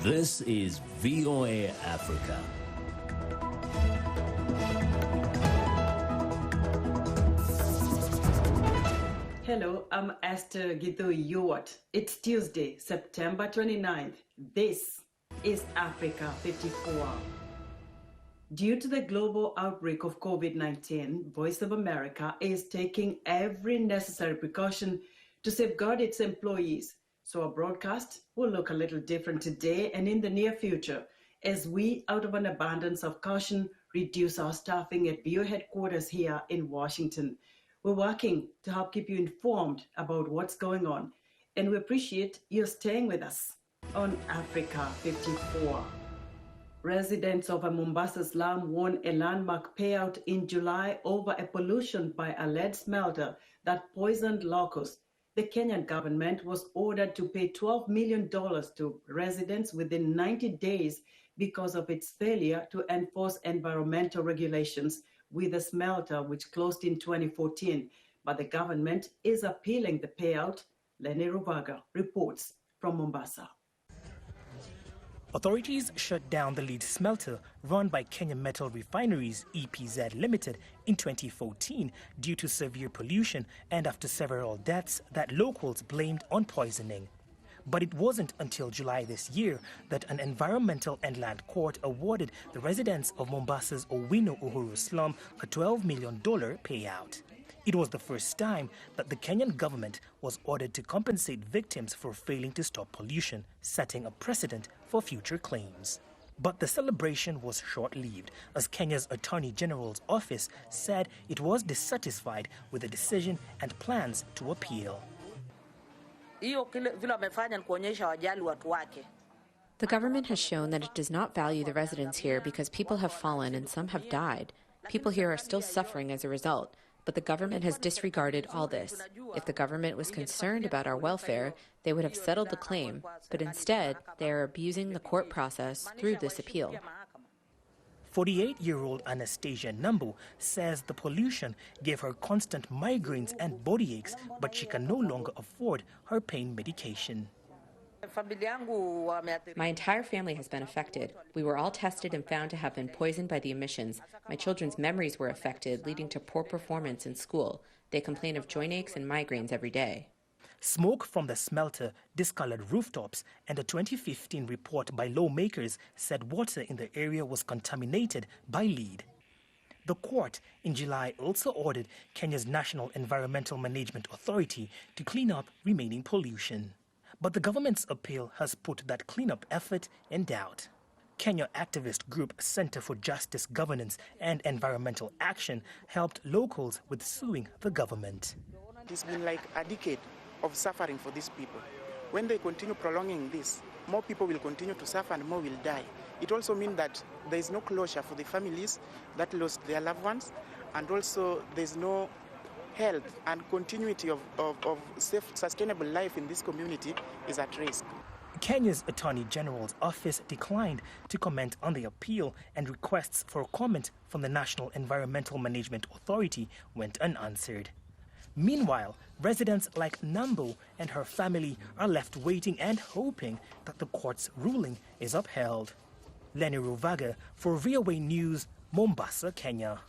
This is VOA Africa. Hello, I'm Esther Githui-Ewart. It's Tuesday, September 29th. This is Africa 54. Due to the global outbreak of COVID-19, Voice of America is taking every necessary precaution to safeguard its employees. So our broadcast will look a little different today and in the near future as we, out of an abundance of caution, reduce our staffing at VOA headquarters here in Washington. We're working to help keep you informed about what's going on, and we appreciate you staying with us on Africa 54. Residents of a Mombasa slum won a landmark payout in July over a pollution by a lead smelter that poisoned locals. The Kenyan government was ordered to pay $12 million to residents within 90 days because of its failure to enforce environmental regulations with the smelter, which closed in 2014. But the government is appealing the payout. Lenny Ruvaga reports from Mombasa. Authorities shut down the lead smelter run by Kenya Metal Refineries EPZ Limited in 2014 due to severe pollution and after several deaths that locals blamed on poisoning. But it wasn't until July this year that an environmental and land court awarded the residents of Mombasa's Owino Uhuru slum a $12 million payout. It was the first time that the Kenyan government was ordered to compensate victims for failing to stop pollution, setting a precedent for future claims. But the celebration was short-lived, as Kenya's Attorney General's office said it was dissatisfied with the decision and plans to appeal. The government has shown that it does not value the residents here because people have fallen and some have died. People here are still suffering as a result. But the government has disregarded all this. If the government was concerned about our welfare, they would have settled the claim. But instead, they are abusing the court process through this appeal. 48-year-old Anastasia Nambu says the pollution gave her constant migraines and body aches, but she can no longer afford her pain medication. My entire family has been affected. We were all tested and found to have been poisoned by the emissions. My children's memories were affected, leading to poor performance in school. They complain of joint aches and migraines every day. Smoke from the smelter discolored rooftops, and a 2015 report by lawmakers said water in the area was contaminated by lead. The court in July also ordered Kenya's National Environmental Management Authority to clean up remaining pollution. But the government's appeal has put that cleanup effort in doubt. Kenya activist group Center for Justice, Governance and Environmental Action helped locals with suing the government. It's been like a decade of suffering for these people. When they continue prolonging this, more people will continue to suffer and more will die. It also means that there is no closure for the families that lost their loved ones, and also there's no health and continuity of safe, sustainable life in this community is at risk. Kenya's Attorney General's office declined to comment on the appeal, and requests for comment from the National Environmental Management Authority went unanswered. Meanwhile, residents like Nambo and her family are left waiting and hoping that the court's ruling is upheld. Lenny Ruvaga for VOA News, Mombasa, Kenya.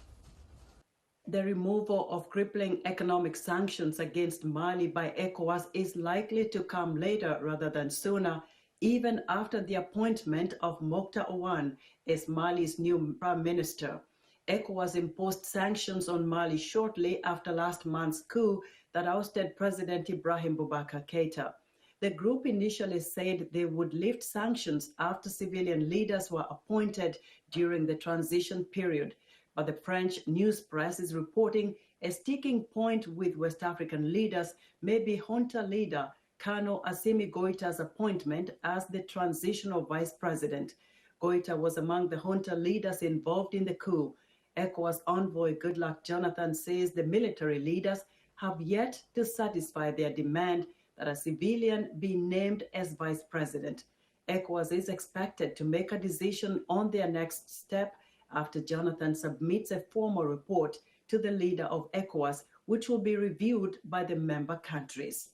The removal of crippling economic sanctions against Mali by ECOWAS is likely to come later rather than sooner, even after the appointment of Moctar Ouane as Mali's new prime minister. ECOWAS imposed sanctions on Mali shortly after last month's coup that ousted President Ibrahim Boubacar Keita. The group initially said they would lift sanctions after civilian leaders were appointed during the transition period. But the French news press is reporting a sticking point with West African leaders may be junta leader Colonel Assimi Goita's appointment as the transitional vice president. Goita was among the junta leaders involved in the coup. ECOWAS envoy Goodluck Jonathan says the military leaders have yet to satisfy their demand that a civilian be named as vice president. ECOWAS is expected to make a decision on their next step after Jonathan submits a formal report to the leader of ECOWAS, which will be reviewed by the member countries.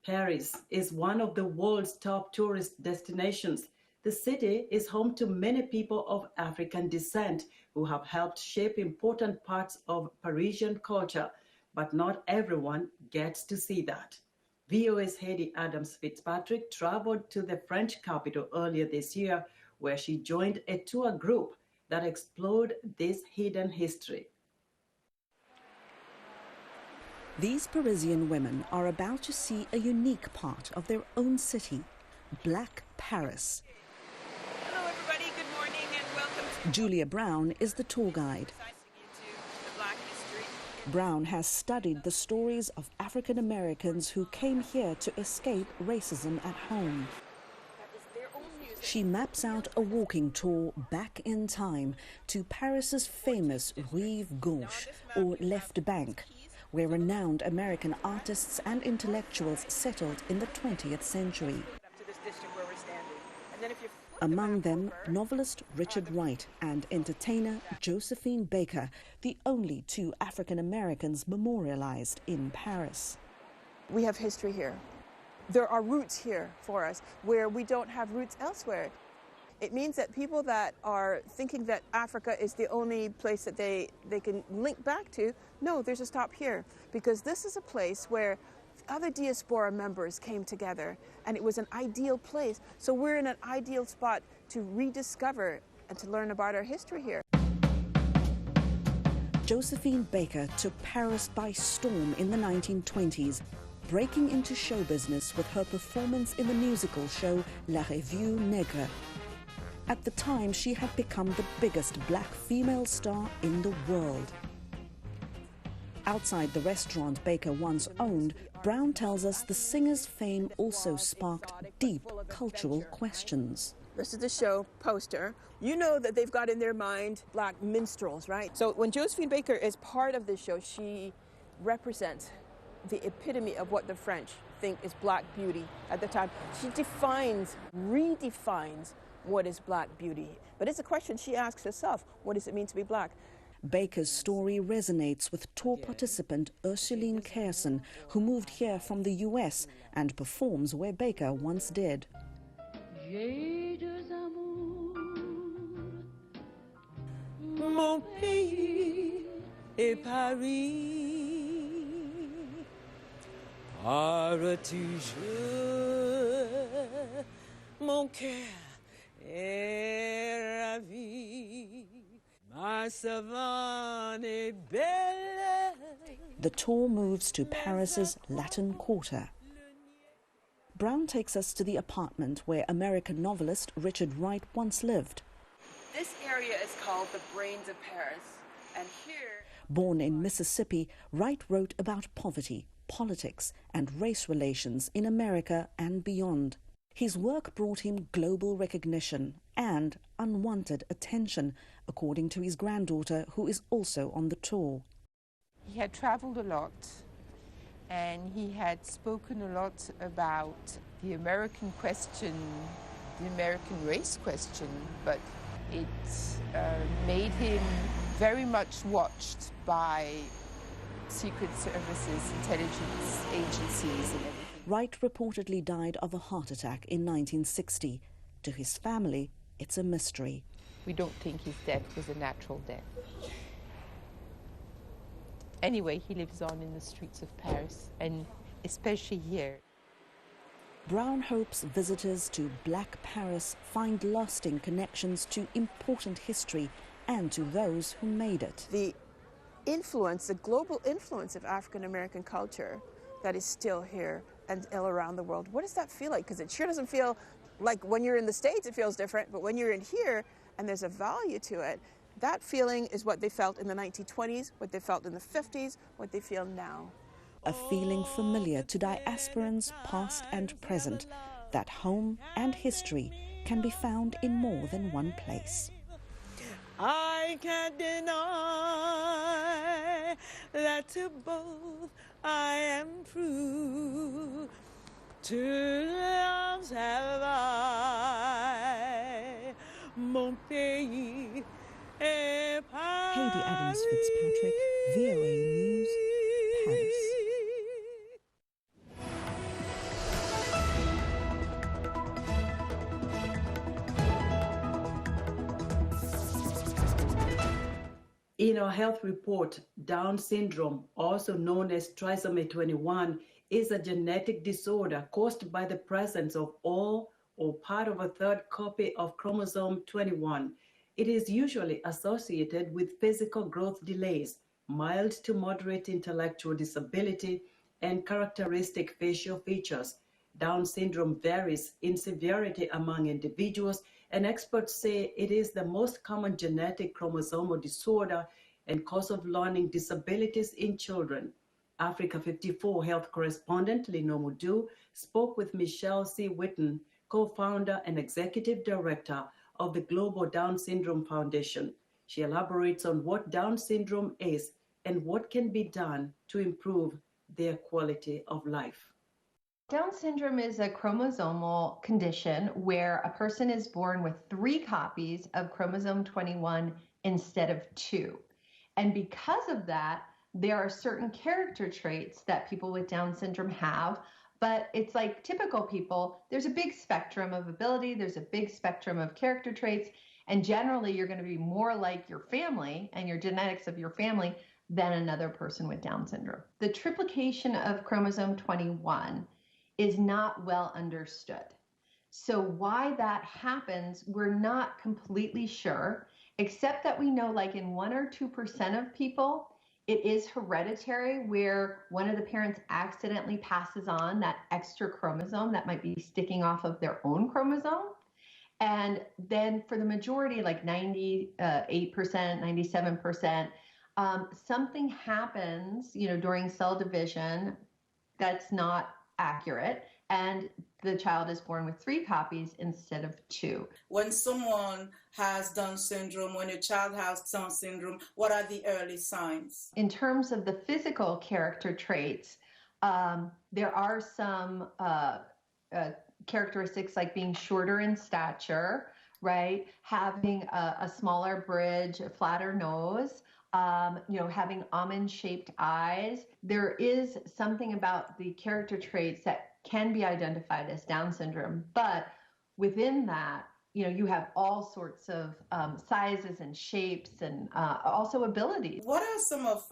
Paris is one of the world's top tourist destinations. The city is home to many people of African descent who have helped shape important parts of Parisian culture, but not everyone gets to see that. VOA's Heidi Adams-Fitzpatrick traveled to the French capital earlier this year, where she joined a tour group that explored this hidden history. These Parisian women are about to see a unique part of their own city, Black Paris. Hello everybody, good morning and welcome to Julia Brown is the tour guide. Brown has studied the stories of African Americans who came here to escape racism at home. She maps out a walking tour back in time to Paris's famous Rive Gauche, or Left Bank, where renowned American artists and intellectuals settled in the 20th century. Among them, novelist Richard Wright and entertainer Josephine Baker, the only two African Americans memorialized in Paris. We have history here. There are roots here for us where we don't have roots elsewhere. It means that people that are thinking that Africa is the only place that they can link back to, no, there's a stop here, because this is a place where other diaspora members came together, and it was an ideal place. So we're in an ideal spot to rediscover and to learn about our history here. Josephine Baker took Paris by storm in the 1920s, breaking into show business with her performance in the musical show La Revue Nègre. At the time, she had become the biggest black female star in the world. Outside the restaurant Baker once owned, Brown tells us the singer's fame also sparked deep cultural questions. This is the show poster. You know that they've got in their mind black minstrels, right? So when Josephine Baker is part of this show, she represents the epitome of what the French think is black beauty at the time. She redefines what is black beauty. But it's a question she asks herself, what does it mean to be black? Baker's story resonates with tour participant Ursuline Kersen, who moved here from the US and performs where Baker once did. Mon pays est Paris, pars-tu mon cœur est ravi. The tour moves to Paris's Latin Quarter. Brown takes us to the apartment where American novelist Richard Wright once lived. This area is called the Brains of Paris, and here... Born in Mississippi, Wright wrote about poverty, politics, and race relations in America and beyond. His work brought him global recognition and unwanted attention, according to his granddaughter, who is also on the tour. He had traveled a lot, and he had spoken a lot about the American question, the American race question, but it made him very much watched by secret services, intelligence agencies, and everything. Wright reportedly died of a heart attack in 1960. To his family, it's a mystery. We don't think his death was a natural death. Anyway, he lives on in the streets of Paris, and especially here. Brown hopes visitors to Black Paris find lasting connections to important history and to those who made it. The influence, the global influence of African American culture that is still here and all around the world. What does that feel like? Because it sure doesn't feel like when you're in the States it feels different, but when you're in here and there's a value to it, that feeling is what they felt in the 1920s, what they felt in the 50s, what they feel now. A feeling familiar to diasporans past and present, that home and history can be found in more than one place. I can't deny that to both I am true. Two loves have I, mon pays est Paris. Heidi Adams-Fitzpatrick, VOA News, Paris. In our health report, Down syndrome, also known as trisomy 21, is a genetic disorder caused by the presence of all or part of a third copy of chromosome 21. It is usually associated with physical growth delays, mild to moderate intellectual disability, and characteristic facial features. Down syndrome varies in severity among individuals, and experts say it is the most common genetic chromosomal disorder and cause of learning disabilities in children. Africa 54 health correspondent Lino Mudu spoke with Michelle C. Witten, co-founder and executive director of the Global Down Syndrome Foundation. She elaborates on what Down syndrome is and what can be done to improve their quality of life. Down syndrome is a chromosomal condition where a person is born with 3 copies of chromosome 21 instead of 2. And because of that, there are certain character traits that people with Down syndrome have, but it's like typical people, there's a big spectrum of ability, there's a big spectrum of character traits, and generally you're going to be more like your family and your genetics of your family than another person with Down syndrome. The triplication of chromosome 21 is not well understood. So why that happens, we're not completely sure, except that we know like in 1 or 2% of people, it is hereditary where one of the parents accidentally passes on that extra chromosome that might be sticking off of their own chromosome. And then for the majority, like 98%, 97%, something happens, during cell division that's not accurate, and the child is born with 3 copies instead of 2. When someone has Down syndrome, when a child has Down syndrome, what are the early signs? In terms of the physical character traits, there are some characteristics like being shorter in stature, right? Having a smaller bridge, a flatter nose, having almond-shaped eyes. There is something about the character traits that can be identified as Down syndrome, but within that, you have all sorts of sizes and shapes and also abilities. What are some of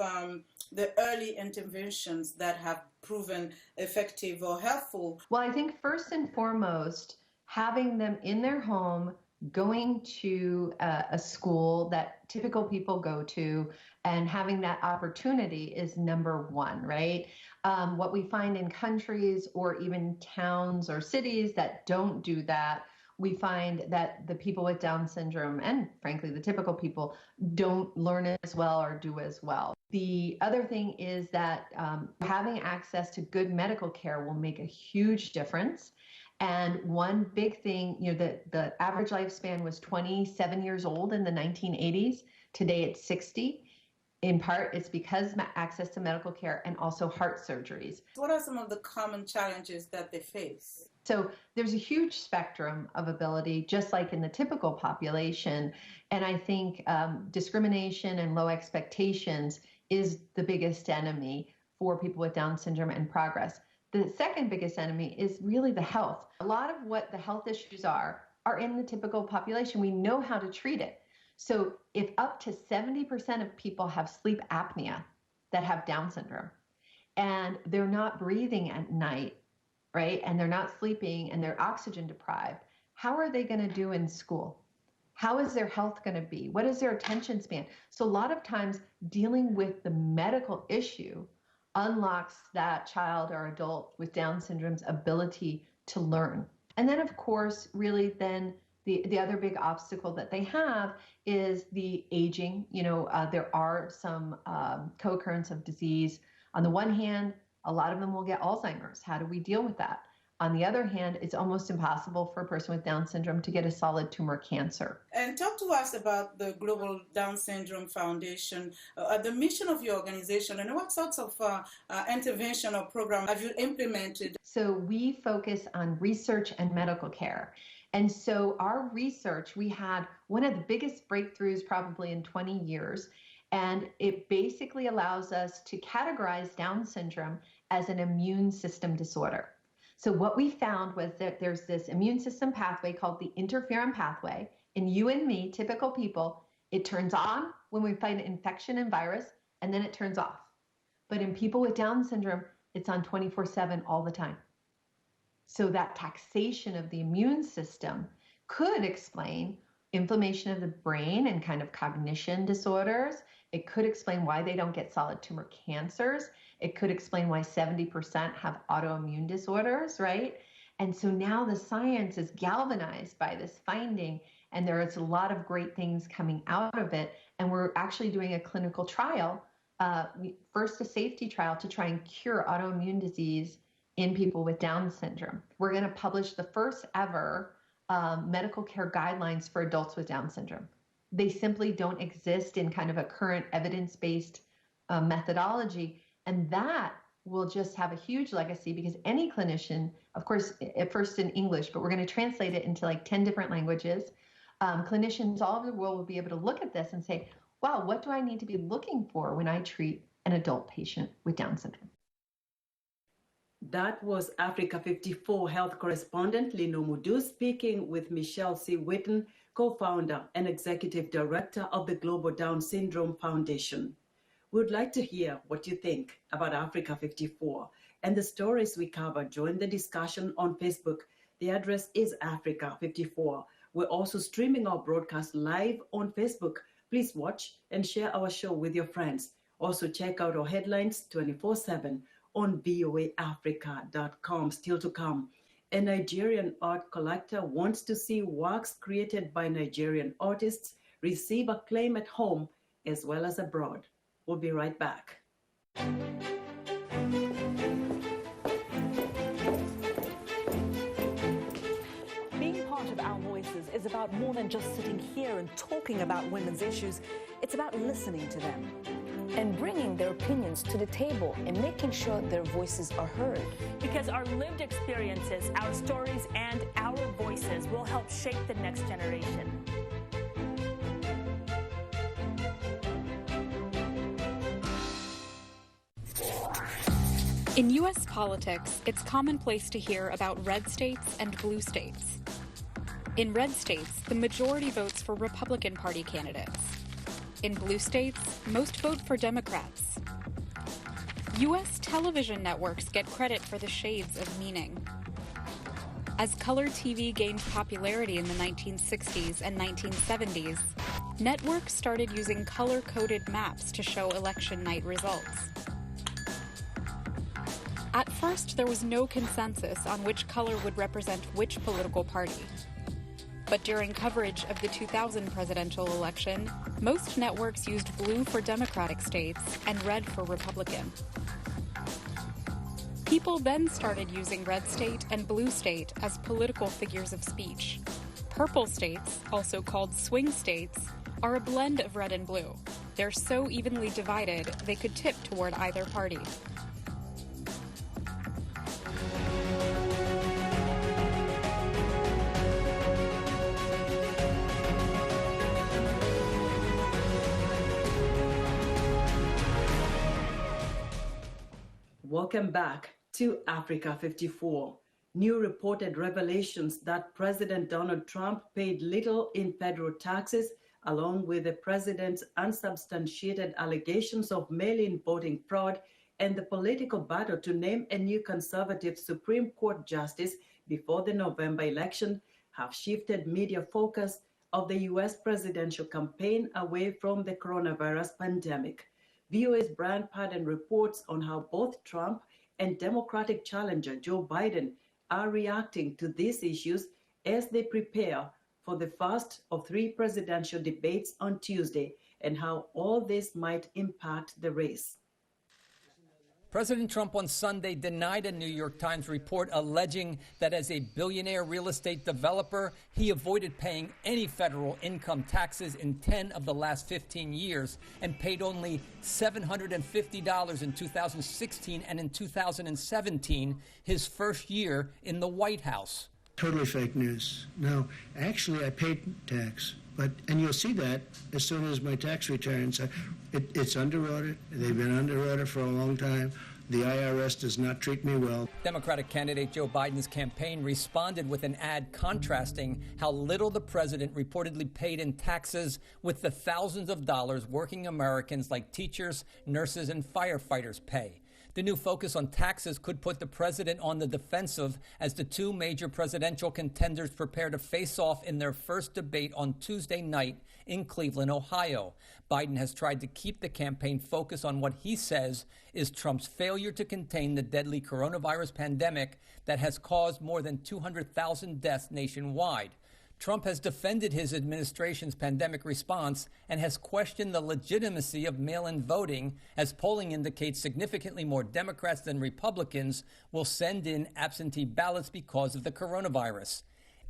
the early interventions that have proven effective or helpful? Well, I think first and foremost, having them in their home, going to a school that typical people go to, and having that opportunity is number one, right? What we find in countries or even towns or cities that don't do that, we find that the people with Down syndrome and frankly the typical people don't learn as well or do as well. The other thing is that having access to good medical care will make a huge difference. And one big thing, the average lifespan was 27 years old in the 1980s. Today it's 60. In part, it's because access to medical care and also heart surgeries. What are some of the common challenges that they face? So there's a huge spectrum of ability, just like in the typical population. And I think discrimination and low expectations is the biggest enemy for people with Down syndrome and progress. The second biggest enemy is really the health. A lot of what the health issues are in the typical population. We know how to treat it. So if up to 70% of people have sleep apnea that have Down syndrome, and they're not breathing at night, right, and they're not sleeping and they're oxygen deprived, how are they going to do in school? How is their health going to be? What is their attention span? So a lot of times dealing with the medical issue unlocks that child or adult with Down syndrome's ability to learn. And then, of course, really then the other big obstacle that they have is the aging. There are some co-occurrence of disease. On the one hand, a lot of them will get Alzheimer's. How do we deal with that? On the other hand, it's almost impossible for a person with Down syndrome to get a solid tumor cancer. And talk to us about the Global Down Syndrome Foundation, the mission of your organization, and what sorts of intervention or program have you implemented? So we focus on research and medical care. And so our research, we had one of the biggest breakthroughs probably in 20 years. And it basically allows us to categorize Down syndrome as an immune system disorder. So what we found was that there's this immune system pathway called the interferon pathway in you and me, typical people, It turns on when we find infection and virus, and then it turns off. But in people with Down syndrome, it's on 24/7 all the time. So that taxation of the immune system could explain inflammation of the brain and kind of cognition disorders. It could explain why they don't get solid tumor cancers. It could explain why 70% have autoimmune disorders, right? And so now the science is galvanized by this finding, and there is a lot of great things coming out of it. And we're actually doing a clinical trial, first a safety trial to try and cure autoimmune disease in people with Down syndrome. We're going to publish the first ever medical care guidelines for adults with Down syndrome. They simply don't exist in kind of a current evidence-based methodology. And that will just have a huge legacy because any clinician, of course, at first in English, but we're going to translate it into like 10 different languages. Clinicians all over the world will be able to look at this and say, wow, what do I need to be looking for when I treat an adult patient with Down syndrome? That was Africa 54 health correspondent Lino Mudu speaking with Michelle C. Whitten, co-founder and executive director of the Global Down Syndrome Foundation. We would like to hear what you think about Africa 54 and the stories we cover. Join the discussion on Facebook. The address is Africa 54. We're also streaming our broadcast live on Facebook. Please watch and share our show with your friends. Also check out our headlines 24/7 on voaafrica.com. Still to come, a Nigerian art collector wants to see works created by Nigerian artists receive acclaim at home as well as abroad. We'll be right back. Being part of Our Voices is about more than just sitting here and talking about women's issues. It's about listening to them and bringing their opinions to the table and making sure their voices are heard. Because our lived experiences, our stories, and our voices will help shape the next generation. In U.S. politics, it's commonplace to hear about red states and blue states. In red states, the majority votes for Republican Party candidates. In blue states, most vote for Democrats. U.S. television networks get credit for the shades of meaning. As color TV gained popularity in the 1960s and 1970s, networks started using color-coded maps to show election night results. At first, there was no consensus on which color would represent which political party. But during coverage of the 2000 presidential election, most networks used blue for Democratic states and red for Republican. People then started using red state and blue state as political figures of speech. Purple states, also called swing states, are a blend of red and blue. They're so evenly divided, they could tip toward either party. Welcome back to Africa 54. New reported revelations that President Donald Trump paid little in federal taxes, along with the president's unsubstantiated allegations of mail-in voting fraud and the political battle to name a new conservative Supreme Court justice before the November election, have shifted media focus of the U.S. presidential campaign away from the coronavirus pandemic. VOA's Brian Padden reports on how both Trump and Democratic challenger Joe Biden are reacting to these issues as they prepare for the first of three presidential debates on Tuesday, and how all this might impact the race. President Trump on Sunday denied a New York Times report alleging that as a billionaire real estate developer, he avoided paying any federal income taxes in 10 of the last 15 years and paid only $750 in 2016 and in 2017, his first year in the White House. Totally fake news. No, actually, I paid tax. And you'll see that as soon as my tax returns, it's under audit. They've been under audit for a long time. The IRS does not treat me well. Democratic candidate Joe Biden's campaign responded with an ad contrasting how little the president reportedly paid in taxes with the thousands of dollars working Americans like teachers, nurses, and firefighters pay. The new focus on taxes could put the president on the defensive as the two major presidential contenders prepare to face off in their first debate on Tuesday night in Cleveland, Ohio. Biden has tried to keep the campaign focused on what he says is Trump's failure to contain the deadly coronavirus pandemic that has caused more than 200,000 deaths nationwide. Trump has defended his administration's pandemic response and has questioned the legitimacy of mail-in voting, as polling indicates significantly more Democrats than Republicans will send in absentee ballots because of the coronavirus.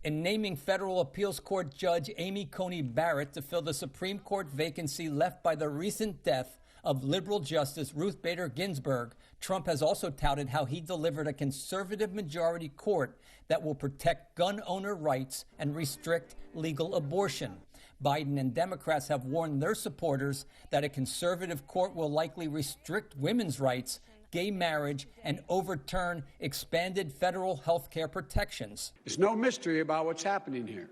In naming federal appeals court judge Amy Coney Barrett to fill the Supreme Court vacancy left by the recent death of liberal Justice Ruth Bader Ginsburg, Trump has also touted how he delivered a conservative majority court that will protect gun owner rights and restrict legal abortion. Biden and Democrats have warned their supporters that a conservative court will likely restrict women's rights, gay marriage, and overturn expanded federal health care protections. There's no mystery about what's happening here.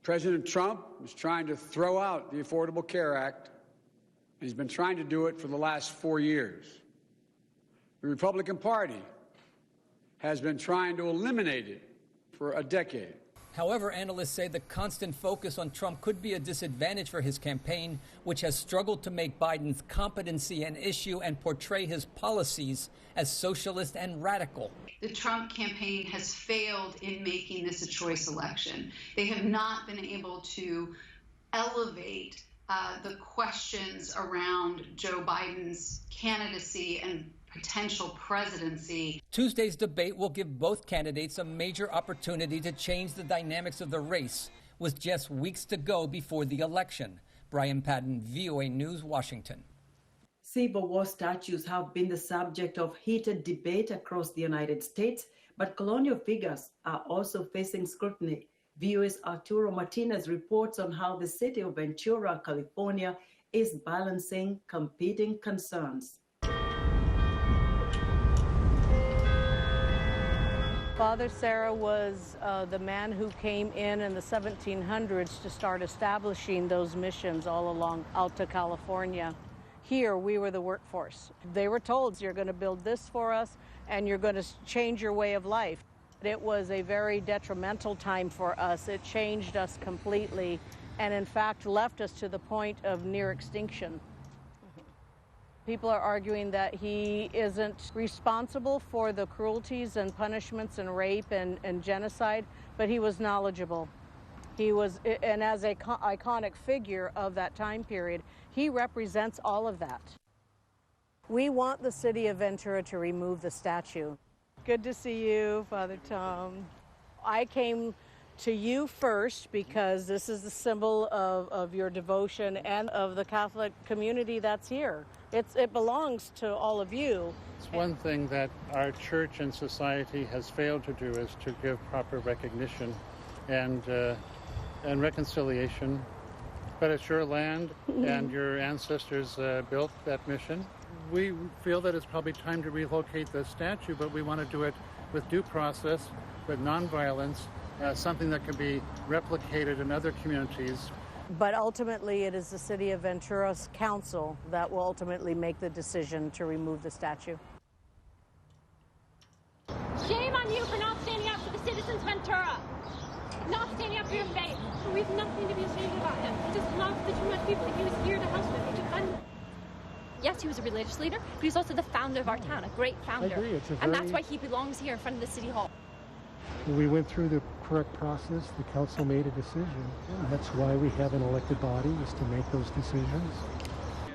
President Trump is trying to throw out the Affordable Care Act. He's been trying to do it for the last 4 years. The Republican Party has been trying to eliminate it for a decade. However, analysts say the constant focus on Trump could be a disadvantage for his campaign, which has struggled to make Biden's competency an issue and portray his policies as socialist and radical. The Trump campaign has failed in making this a choice election. They have not been able to elevate the questions around Joe Biden's candidacy and potential presidency. Tuesday's debate will give both candidates a major opportunity to change the dynamics of the race, with just weeks to go before the election. Brian Patton, VOA News, Washington. Civil War statues have been the subject of heated debate across the United States, but colonial figures are also facing scrutiny. VOA's Arturo Martinez reports on how the city of Ventura, California, is balancing competing concerns. Father Serra was the man who came in the 1700s to start establishing those missions all along Alta California. Here, we were the workforce. They were told, you're going to build this for us, and you're going to change your way of life. It was a very detrimental time for us. It changed us completely, and in fact left us to the point of near extinction. People are arguing that he isn't responsible for the cruelties and punishments and rape and genocide, but he was knowledgeable. He was, and as an iconic figure of that time period, he represents all of that. We want the city of Ventura to remove the statue. Good to see you, Father Tom. I came to you first because this is the symbol of your devotion and of the Catholic community that's here. It belongs to all of you. It's one thing that our church and society has failed to do is to give proper recognition and reconciliation. But it's your land and your ancestors built that mission. We feel that it's probably time to relocate the statue, but we want to do it with due process, with nonviolence, something that can be replicated in other communities. But ultimately, it is the City of Ventura's council that will ultimately make the decision to remove the statue. Shame on you for not standing up for the citizens of Ventura, not standing up for your faith. We have nothing to be ashamed about him. He just loved the too much people. He was here to help them. He just Yes, he was a religious leader, but he's also the founder of our town, a great founder. I agree. And that's why he belongs here in front of the city hall. We went through the correct process. The council made a decision. And that's why we have an elected body, is to make those decisions.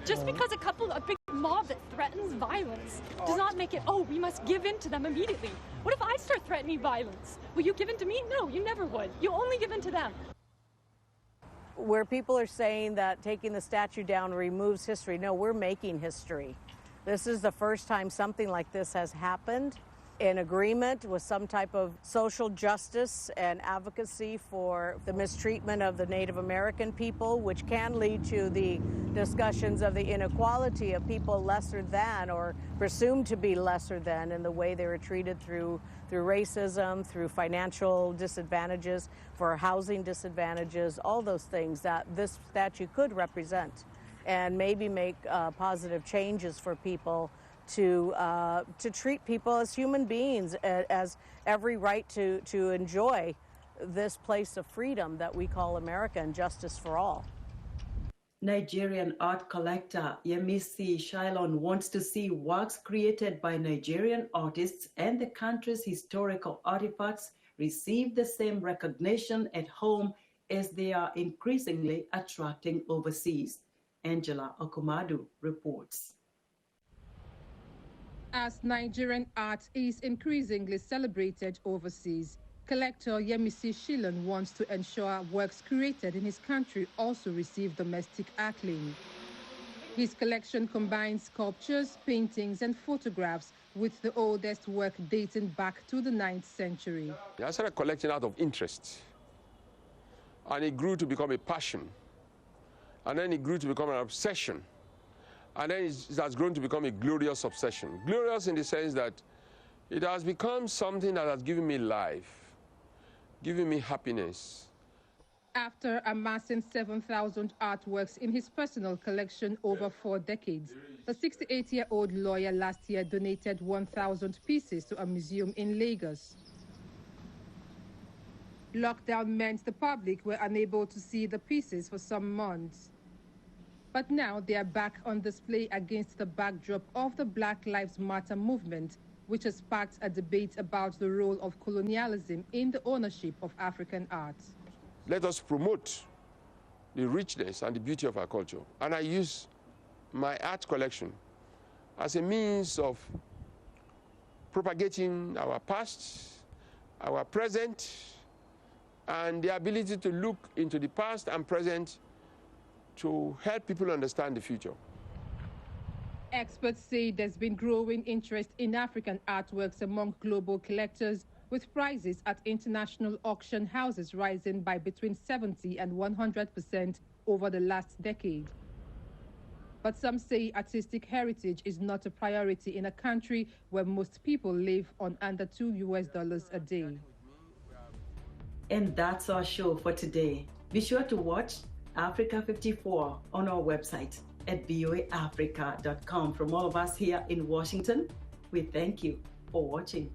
Just because a big mob that threatens violence does not make it, oh, we must give in to them immediately. What if I start threatening violence? Will you give in to me? No, you never would. You only give in to them. Where people are saying that taking the statue down removes history, no, we're making history. This is the first time something like this has happened, in agreement with some type of social justice and advocacy for the mistreatment of the Native American people, which can lead to the discussions of the inequality of people lesser than or presumed to be lesser than in the way they were treated through racism, through financial disadvantages, for housing disadvantages, all those things that this statute could represent and maybe make positive changes for people to treat people as human beings, as every right to enjoy this place of freedom that we call America and justice for all. Nigerian art collector Yemisi Shylon wants to see works created by Nigerian artists and the country's historical artifacts receive the same recognition at home as they are increasingly attracting overseas. Angela Okumadu reports. As Nigerian art is increasingly celebrated overseas, collector Yemisi Shylon wants to ensure works created in his country also receive domestic acclaim. His collection combines sculptures, paintings, and photographs, with the oldest work dating back to the 9th century. I started collecting out of interest, and it grew to become a passion, and then it grew to become an obsession. And then it has grown to become a glorious obsession. Glorious in the sense that it has become something that has given me life, giving me happiness. After amassing 7,000 artworks in his personal collection over 4 decades, the 68-year-old lawyer last year donated 1,000 pieces to a museum in Lagos. Lockdown meant the public were unable to see the pieces for some months. But now they are back on display against the backdrop of the Black Lives Matter movement, which has sparked a debate about the role of colonialism in the ownership of African art. Let us promote the richness and the beauty of our culture. And I use my art collection as a means of propagating our past, our present, and the ability to look into the past and present to help people understand the future. Experts say there's been growing interest in African artworks among global collectors, with prices at international auction houses rising by between 70% and 100% over the last decade. But some say artistic heritage is not a priority in a country where most people live on under $2 a day. And that's our show for today. Be sure to watch Africa 54 on our website at voaafrica.com. From all of us here in Washington, we thank you for watching.